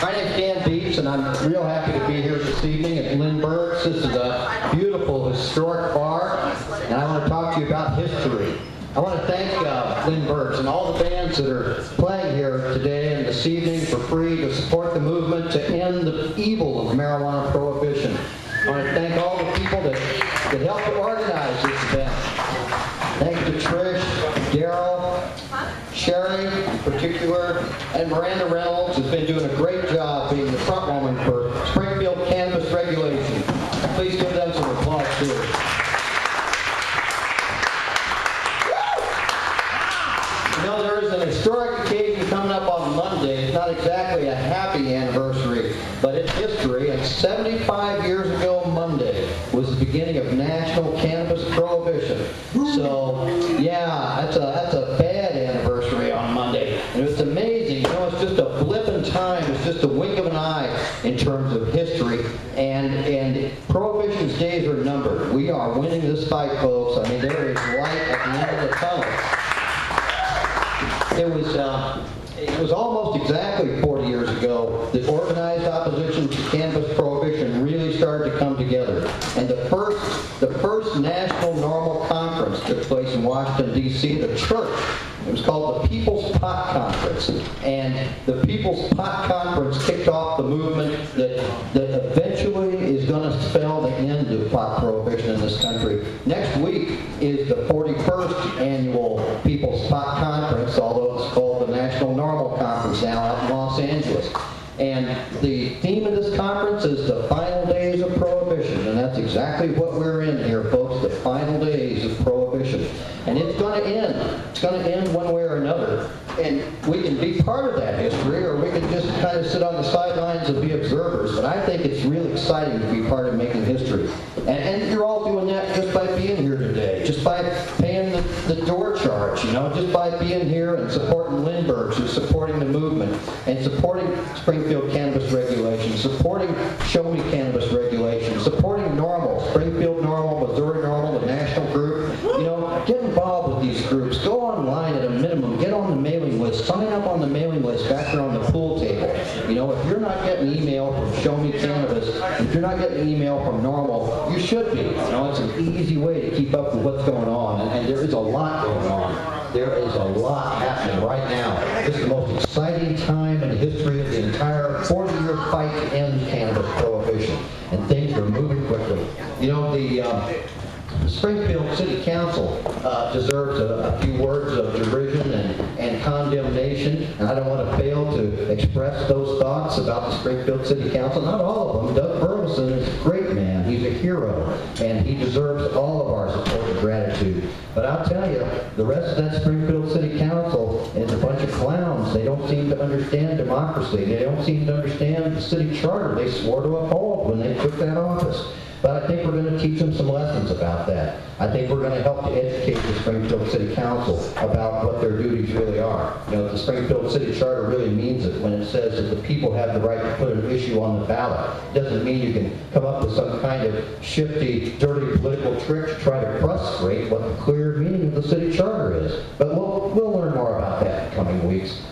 My name's Dan Viets, and I'm real happy to be here this evening at Lindbergs. This is a beautiful, historic bar, and I want to talk to you about history. I want to thank Lindbergs and all the bands that are playing here today and this evening for free to support the movement to end the evil of marijuana prohibition. I want to thank all the people that helped to organize this event. Thanks to Trish, Daryl, Sherry in particular, and Miranda Reynolds has been doing a great job being the front woman for Springfield Cannabis regulation. Please give them some applause too. You know, there is an historic occasion coming up on Monday. It's not exactly a happy anniversary, but it's history. And 75 years ago Monday was the beginning of national cannabis prohibition. So, yeah, that's a bad anniversary on Monday. And it's amazing. You know, it's just a blip in time. It's just a wink of an eye in terms of history. And prohibition's days are numbered. We are winning this fight, folks. I mean, there is light at the end of the tunnel. It was almost exactly 40 years ago that organized opposition to cannabis prohibition really started to come together. And the first National Normal Conference took place in Washington, D.C. at a church. It was called the People's Pot Conference. And the People's Pot Conference kicked off the movement that eventually is going to spell the end of pot prohibition in this country. Next week is the 41st annual People's Pot Conference, although it's called the National Normal Conference now out in Los Angeles. And the theme of this conference is the final days of prohibition, and that's exactly what we're in here, folks, the final days of prohibition. And it's going to end. It's going to end one way or another. And we can be part of that history, or we can just kind of sit on the sidelines and be observers. But I think it's really exciting to be part of making history. And you're all doing that just by being here today, just by paying the door charge, you know, just by being here and supporting Lindbergs and supporting the movement and supporting Springfield Cannabis Regulations, supporting Show Me Cannabis Regulations, supporting NORML, Springfield NORML, Missouri NORML, the national group. You know, get involved with these groups. Go online at a minimum. Get on the mailing list. Sign up on the mailing list back there on the pool table. You know, if you're not getting email from Show Me Cannabis, if you're not getting email from NORML, you should be. You know, it's an easy way to keep up with what's going on. And there is a lot going on. There is a lot happening right now. This is the most exciting time in the history of the entire 40-year fight to end cannabis prohibition. And things are moving quickly. You know, the Springfield City Council deserves a few words of derision and condemnation, and I don't want to fail to express those thoughts about the Springfield City Council. Not all of them. Doug Burleson is a great man. He's a hero, and he deserves all of our support and gratitude. But I'll tell you, the rest of that Springfield City Council is a bunch of clowns. They don't seem to understand democracy. They don't seem to understand the city charter they swore to uphold when they took that office. But I think we're going to teach them some lessons about that. I think we're going to help to educate the Springfield City Council about what their duties really are. You know, the Springfield City Charter really means it when it says that the people have the right to put an issue on the ballot. It doesn't mean you can come up with some kind of shifty, dirty political trick to try to frustrate what the clear meaning of the city charter is. But we'll learn more about that in coming weeks.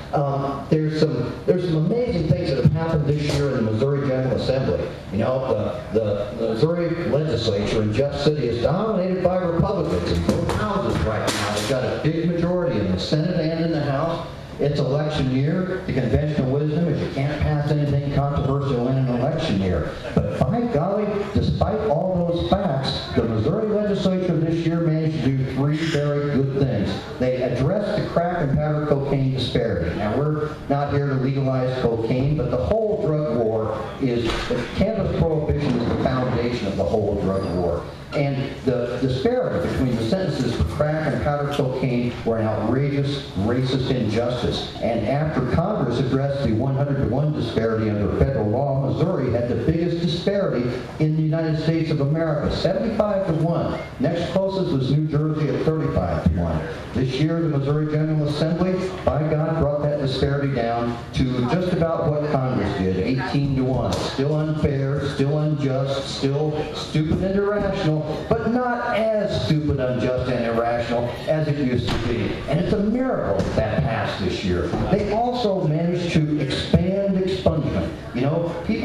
There's some amazing things that have happened this year in the Missouri General Assembly. You know, the Missouri legislature in Jeff City is dominated by Republicans in both houses right now. They've got a big majority in the Senate and in the House. It's election year. The conventional wisdom is you can't pass anything controversial in an election year. But by golly, despite all those facts, the Missouri legislature this year managed to do three very good things. They addressed the crack and powder cocaine disparity. Now, we're not here to legalize cocaine, but the whole drug war is, cannabis prohibition is the foundation of the whole drug war. And the disparity between the sentences for crack and powder cocaine were an outrageous, racist injustice. And after Congress addressed the 100-to-1 disparity under federal law, Missouri had the biggest disparity in the United States of America, 75-to-1. Next closest was New Jersey at 35-to-1. This year, the Missouri General Assembly, by God, brought that disparity down to just about what Congress did, 18-to-1. Still unfair, still unjust, still stupid and irrational, but not as stupid, unjust, and irrational as it used to be. And it's a miracle that passed this year. They also managed to expand expungement.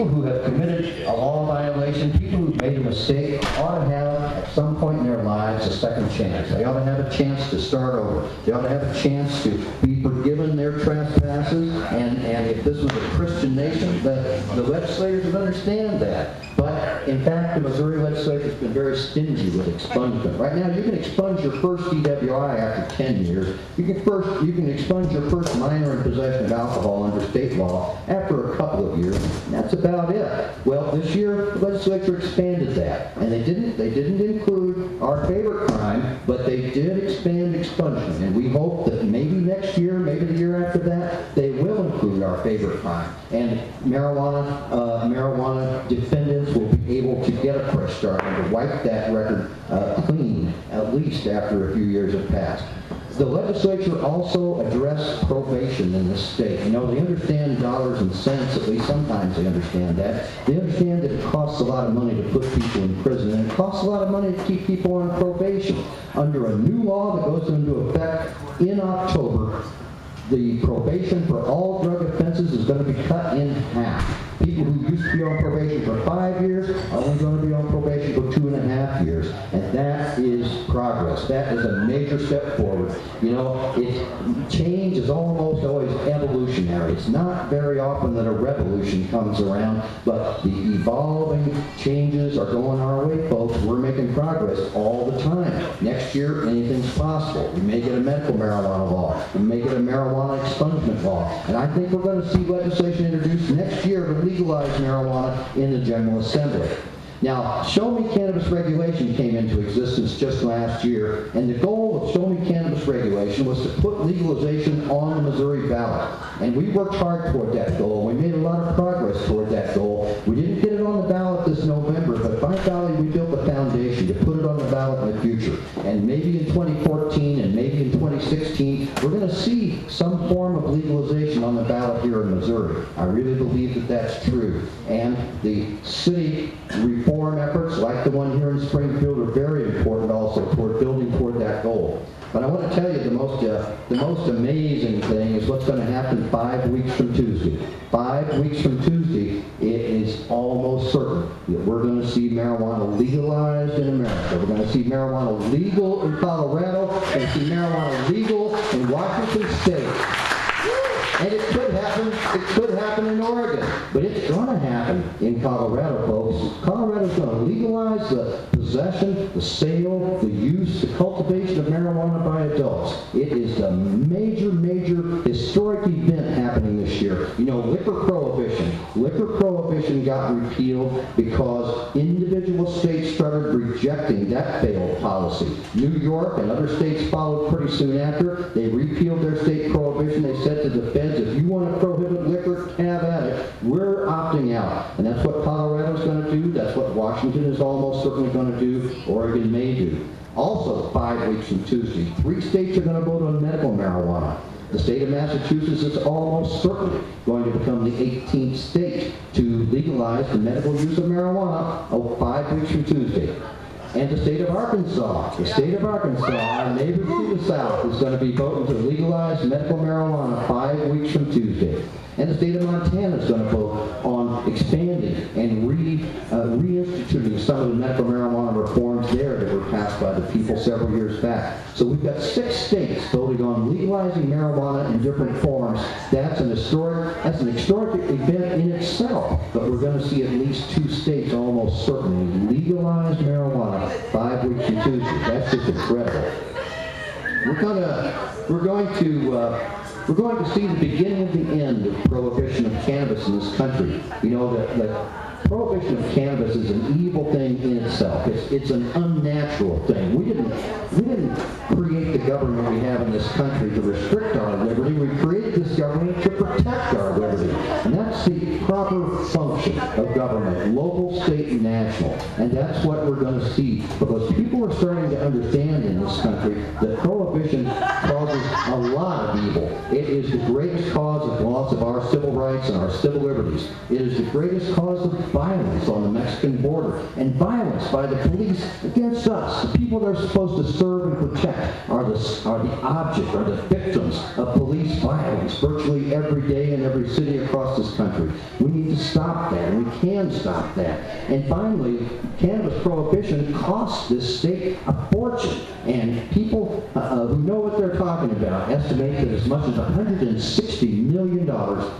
people who have committed a law violation, people who made a mistake, ought to have, at some point in their lives, a second chance. They ought to have a chance to start over. They ought to have a chance to be forgiven their trespasses, and if this was a Christian nation, the legislators would understand that. But, in fact, the Missouri legislature has been very stingy with expungement. Right now, you can expunge your first DWI after 10 years. You can expunge your first minor in possession of alcohol under state law after a couple of years. And that's about it. Well, this year, the legislature expanded that. And they didn't include our favorite crime, but they did expand expungement. And we hope that maybe next year, maybe the year after that, they will include our favorite crime. And marijuana defendants will be able to get a fresh start and to wipe that record clean, at least after a few years have passed. The legislature also addressed probation in this state. You know, they understand dollars and cents, at least sometimes they understand that. They understand that it costs a lot of money to put people in prison, and it costs a lot of money to keep people on probation. Under a new law that goes into effect in October, the probation for all drug offenses is going to be cut in half. People who used to be on probation for 5 years are only going to be on probation for 2.5 years. And that is progress. That is a major step forward. You know, change is almost always evolutionary. It's not very often that a revolution comes around, but the evolving changes are going our way, folks. We're making progress all the time. Next year, anything's possible. We may get a medical marijuana law. We may get a marijuana expungement law. And I think we're going to see legislation introduced next year to legalize marijuana in the General Assembly. Now, Show Me Cannabis regulation came into existence just last year, and the goal of Show Me Cannabis regulation was to put legalization on the Missouri ballot. And we worked hard toward that goal. We made a lot of progress toward that goal. We didn't get it on the ballot this November, but by golly, we built the foundation to put it on the ballot in the future. And maybe in 2014 and maybe in 2016, we're going to see some form of legalization on the ballot here in Missouri. I really believe that that's true. And the city reform efforts, like the one here in Springfield, are very important also toward building toward that goal. But I want to tell you the most amazing thing is what's going to happen 5 weeks from Tuesday. 5 weeks from Tuesday, it is almost certain that we're going to see marijuana legalized in America. We're going to see marijuana legal in Colorado. We're going to see marijuana legal in Washington State. And it could happen in Oregon, but it's going to happen in Colorado, folks. Colorado's going to legalize the possession, the sale, the use, the cultivation of marijuana by adults. It is the major historic event happening this year. You know, liquor prohibition got repealed because individual states started rejecting that failed policy. New York and other states followed pretty soon after. They repealed their state prohibition. They said to the feds, if you want to prohibit liquor, have at it. We're opting out. And that's what Colorado's going to do. That's what Washington is almost certainly going to do. Oregon may do. Also, 5 weeks from Tuesday, 3 states are going to vote on medical marijuana. The state of Massachusetts is almost certainly going to become the 18th state to legalize the medical use of marijuana 5 weeks from Tuesday. And the state of Arkansas, our neighbor to the south, is going to be voting to legalize medical marijuana 5 weeks from Tuesday. And the state of Montana is going to vote on expanding and reinstituting some of the medical marijuana reforms there that were passed by the people several years back. So we've got 6 states voting on legalizing marijuana in different forms. That's an historic event in itself. But we're going to see at least 2 states almost certainly legalize marijuana 5 weeks from Tuesday. That's just incredible. We're going to see the beginning of the end of prohibition of cannabis in this country. You know, the prohibition of cannabis is an evil thing in itself. It's an unnatural thing. We didn't create the government we have in this country to restrict our liberty. We created this government to protect our liberty. And that's the proper function of government, local, state, and national. And that's what we're going to see. Because people are starting to understand in this country that prohibition causes a lot of evil. It is the greatest cause of loss of our civil rights and our civil liberties. It is the greatest cause of violence on the Mexican border, and violence by the police against us. The people they're supposed to serve and protect are the object, are the victims of police violence virtually every day in every city across across this country. We need to stop that, and we can stop that. And finally, cannabis prohibition costs this state a fortune, and people who know what they're talking about estimate that as much as $160 million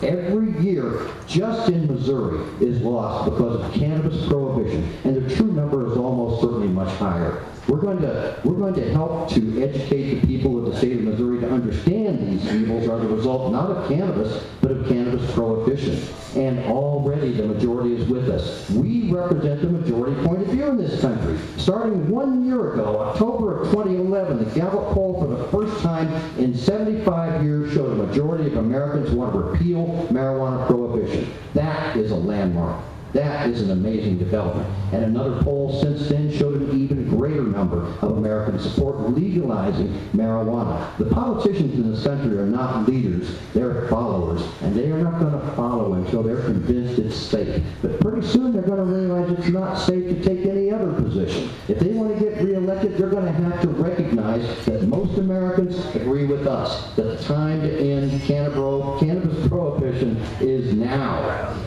every year just in Missouri is lost because of cannabis prohibition, and the true number is almost certainly much higher. We're going to help to educate the people of the state of Missouri to understand these evils are the result not of cannabis, but of cannabis prohibition. And already the majority is with us. We represent the majority point of view in this country. Starting 1 year ago, October of 2011, the Gallup poll for the first time in 75 years showed a majority of Americans want to repeal marijuana prohibition. That is a landmark. That is an amazing development. And another poll since then showed an even greater number of Americans support legalizing marijuana. The politicians in this country are not leaders, they're followers, and they are not going to follow until they're convinced it's safe. But pretty soon they're going to realize it's not safe to take any other position. If they want to get reelected, they're going to have to recognize that most Americans agree with us, that the time to end cannabis prohibition is now.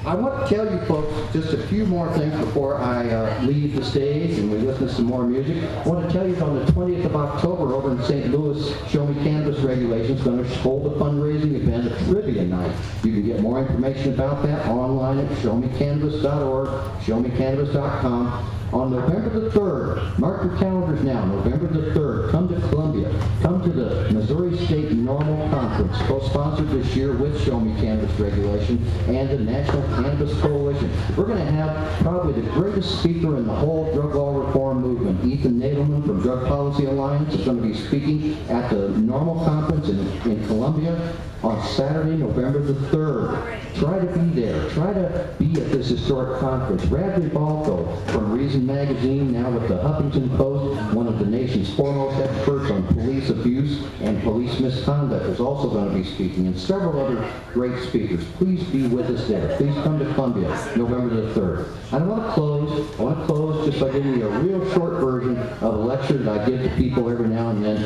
I want to tell you folks just a few more things before I leave the stage and we listen to some more music. I want to tell you that on the 20th of October over in St. Louis, Show Me Cannabis Regulations is going to hold a fundraising event, a trivia night. You can get more information about that online at showmecannabis.org, showmecannabis.com. On November the 3rd, mark your calendars now, November the 3rd, come to Columbia. Come to the Missouri State Normal Conference, co-sponsored this year with Show Me Cannabis Regulation and the National Cannabis Coalition. We're going to have probably the greatest speaker in the whole drug law reform movement. Ethan Nadelman from Drug Policy Alliance is going to be speaking at the Normal Conference in Columbia on Saturday, November the 3rd. Try to be there. Try to be at this historic conference. Bradley Balco from Reason Magazine, now with the Huffington Post, one of the nation's foremost experts on police abuse and police misconduct, is also going to be speaking, and several other great speakers. Please be with us there. Please come to Columbia, November the 3rd. I want to close just by giving you a real short version of a lecture that I give to people every now and then,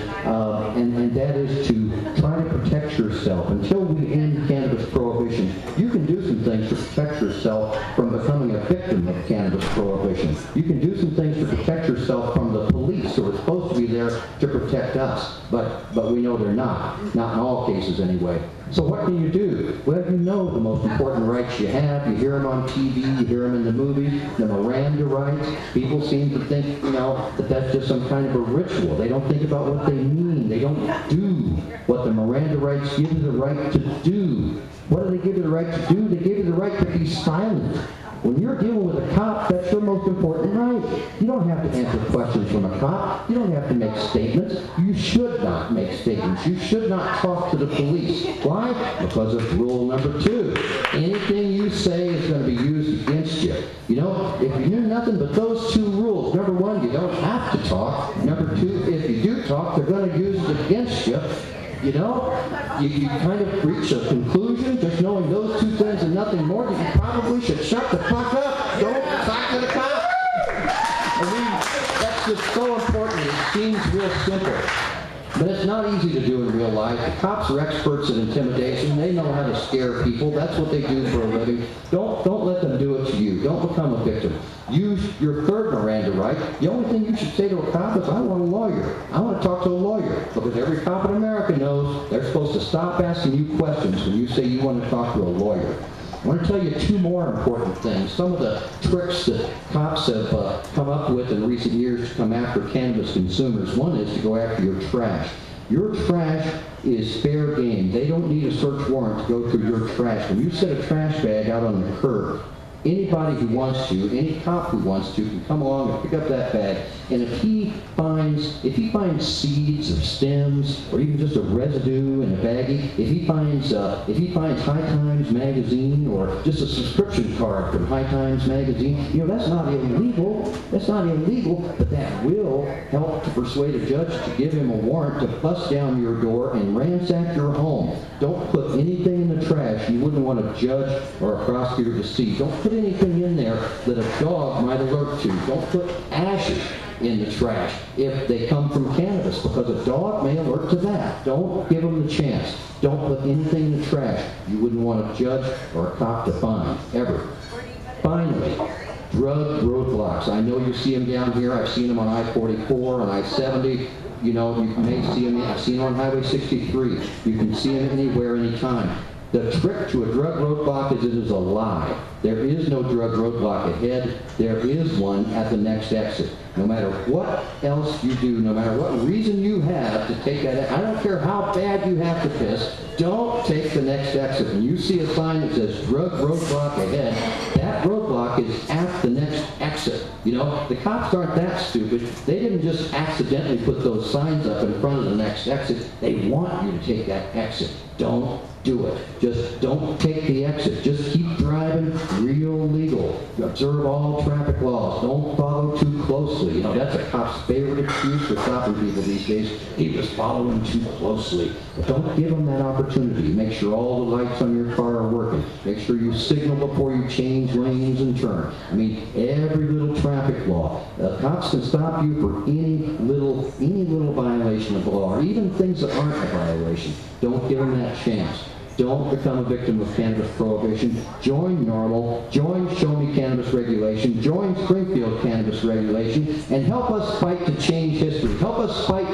and that is to try to protect yourself. Until we end cannabis prohibition, you can do some things to protect yourself from becoming a victim of cannabis prohibition. You can do some things to protect yourself from the police who are supposed to be there to protect us, but we know they're not in all cases anyway. So what can you do? Well, you know the most important rights you have. You hear them on TV, you hear them in the movies, the Miranda rights. People seem to think, that that's just some kind of a ritual. They don't think about what they mean. They don't do what the Miranda rights give you the right to do. What do they give you the right to do? They give you the right to be silent. When you're dealing with a cop, that's your most important right. You don't have to answer questions from a cop. You don't have to make statements. You should not make statements. You should not talk to the police. Why? Because of rule number 2. Anything you say is going to be used against you. If you knew nothing but those 2 rules, number 1, you don't have to talk. Number 2, if you do talk, they're going to use it against you. You kind of reach a conclusion just knowing those 2 things and nothing more, that you probably should shut the fuck up. Don't talk to the cop. That's just so important. It seems real simple. But it's not easy to do in real life. The cops are experts at intimidation. They know how to scare people. That's what they do for a living. Don't let them do it to you. Don't become a victim. Use your third Miranda right. The only thing you should say to a cop is, I want a lawyer. I want to talk to a lawyer. Because every cop in America knows they're supposed to stop asking you questions when you say you want to talk to a lawyer. I want to tell you 2 more important things. Some of the tricks that cops have come up with in recent years to come after cannabis consumers. One is to go after your trash. Your trash is fair game. They don't need a search warrant to go through your trash. When you set a trash bag out on the curb, anybody who wants to, any cop who wants to, can come along and pick up that bag. And if he finds seeds or stems or even just a residue in a baggie, if he finds High Times magazine or just a subscription card from High Times magazine, that's not illegal. That's not illegal, but that will help to persuade a judge to give him a warrant to bust down your door and ransack your home. Don't put anything in the trash you wouldn't want a judge or a prosecutor to see. Don't put anything in there that a dog might alert to. Don't put ashes in the trash if they come from cannabis, because a dog may alert to that. Don't give them the chance. Don't put anything in the trash you wouldn't want a judge or a cop to find, ever. Finally, drug roadblocks. I know you see them down here. I've seen them on I-44, on I-70. You know, you may see them. I've seen them on Highway 63. You can see them anywhere, anytime. The trick to a drug roadblock is it is a lie. There is no drug roadblock ahead. There is one at the next exit. No matter what else you do, no matter what reason you have to take that, I don't care how bad you have to piss, don't take the next exit. When you see a sign that says drug roadblock ahead, that roadblock is at the next exit. You know, the cops aren't that stupid. They didn't just accidentally put those signs up in front of the next exit. They want you to take that exit. Don't do it. Just don't take the exit. Just keep driving real legal. Observe all traffic laws. Don't follow too closely. You know, that's a cop's favorite excuse for stopping people these days. He was following too closely. But don't give them that opportunity. Make sure all the lights on your car are working. Make sure you signal before you change lanes and turn. I mean, every little traffic law. Cops can stop you for any little violation of the law, or even things that aren't a violation. Don't give them that chance. Don't become a victim of cannabis prohibition. Join NORML, join Show Me Cannabis Regulation, join Springfield Cannabis Regulation, and help us fight to change history. Help us fight